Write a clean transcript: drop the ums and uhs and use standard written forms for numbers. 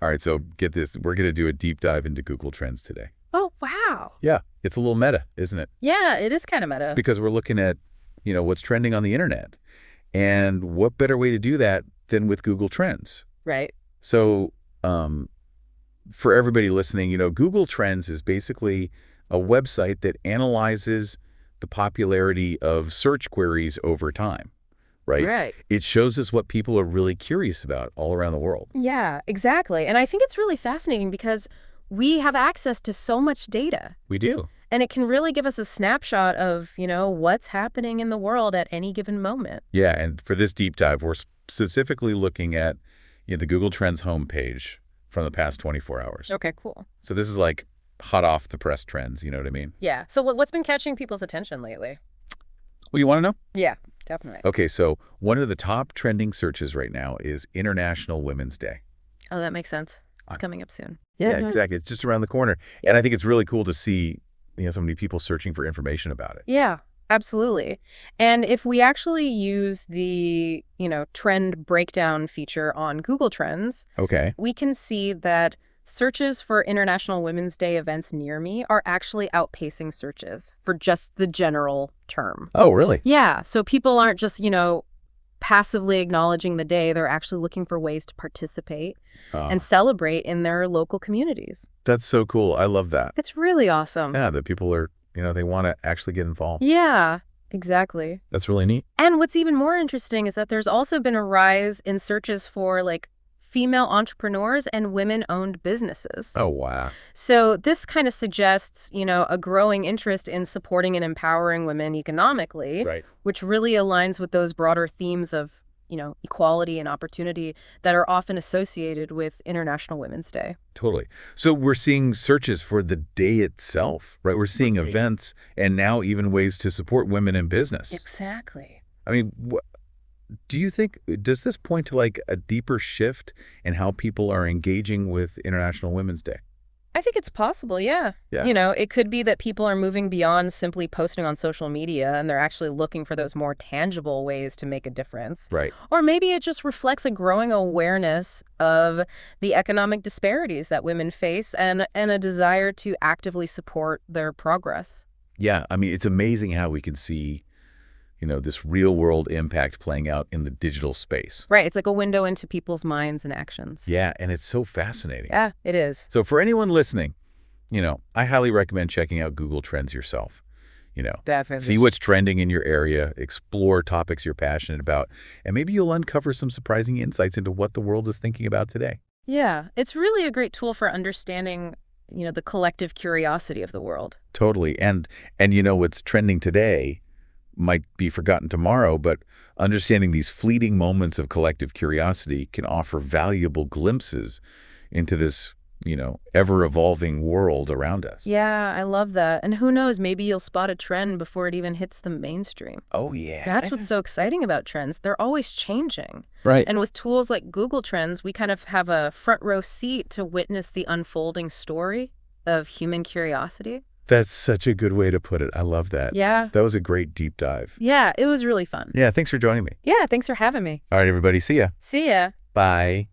All right, so get this. We're going to do a deep dive into Google Trends today. Oh, wow. Yeah, it's a little meta, isn't it? Yeah, it is kind of meta. Because we're looking at, what's trending on the internet. And what better way to do that than with Google Trends? Right. So for everybody listening, Google Trends is basically a website that analyzes the popularity of search queries over time, right? Right. It shows us what people are really curious about all around the world. Yeah, exactly. And I think it's really fascinating because we have access to so much data. We do. And it can really give us a snapshot of, what's happening in the world at any given moment. Yeah, and for this deep dive, we're specifically looking at the Google Trends homepage from the past 24 hours. Okay, cool. So this is like hot off the press trends, you know what I mean? Yeah. So what's been catching people's attention lately? Well, you want to know? Yeah, definitely. Okay, so one of the top trending searches right now is International Women's Day. Oh, that makes sense. It's coming up soon. Yeah, exactly. It's just around the corner. And I think it's really cool to see so many people searching for information about it. Yeah, absolutely. And if we actually use the, trend breakdown feature on Google Trends, Okay. we can see that searches for International Women's Day events near me are actually outpacing searches for just the general term. Oh, really? Yeah, so people aren't just, passively acknowledging the day. They're actually looking for ways to participate and celebrate in their local communities. That's so cool. I love that. It's really awesome. Yeah, that people are, they want to actually get involved. Yeah, exactly. That's really neat. And what's even more interesting is that there's also been a rise in searches for female entrepreneurs and women-owned businesses. Oh, wow. So this kind of suggests, a growing interest in supporting and empowering women economically, Right. which really aligns with those broader themes of, equality and opportunity that are often associated with International Women's Day. Totally. So we're seeing searches for the day itself, right? We're seeing events and now even ways to support women in business. Exactly. I mean, do you think, does this point to a deeper shift in how people are engaging with International Women's Day? I think it's possible, yeah. Yeah. It could be that people are moving beyond simply posting on social media and they're actually looking for those more tangible ways to make a difference. Right. Or maybe it just reflects a growing awareness of the economic disparities that women face and a desire to actively support their progress. Yeah. I mean, it's amazing how we can see, this real world impact playing out in the digital space. Right. It's like a window into people's minds and actions. Yeah. And it's so fascinating. Yeah, it is. So for anyone listening, I highly recommend checking out Google Trends yourself. Definitely. See what's trending in your area, explore topics you're passionate about, and maybe you'll uncover some surprising insights into what the world is thinking about today. Yeah, it's really a great tool for understanding, the collective curiosity of the world. Totally. And what's trending today might be forgotten tomorrow, but understanding these fleeting moments of collective curiosity can offer valuable glimpses into this, ever-evolving world around us. Yeah, I love that. And who knows, maybe you'll spot a trend before it even hits the mainstream. Oh, yeah. That's what's so exciting about trends. They're always changing. Right. And with tools like Google Trends, we kind of have a front row seat to witness the unfolding story of human curiosity. That's such a good way to put it. I love that. Yeah. That was a great deep dive. Yeah, it was really fun. Yeah, thanks for joining me. Yeah, thanks for having me. All right, everybody. See ya. See ya. Bye.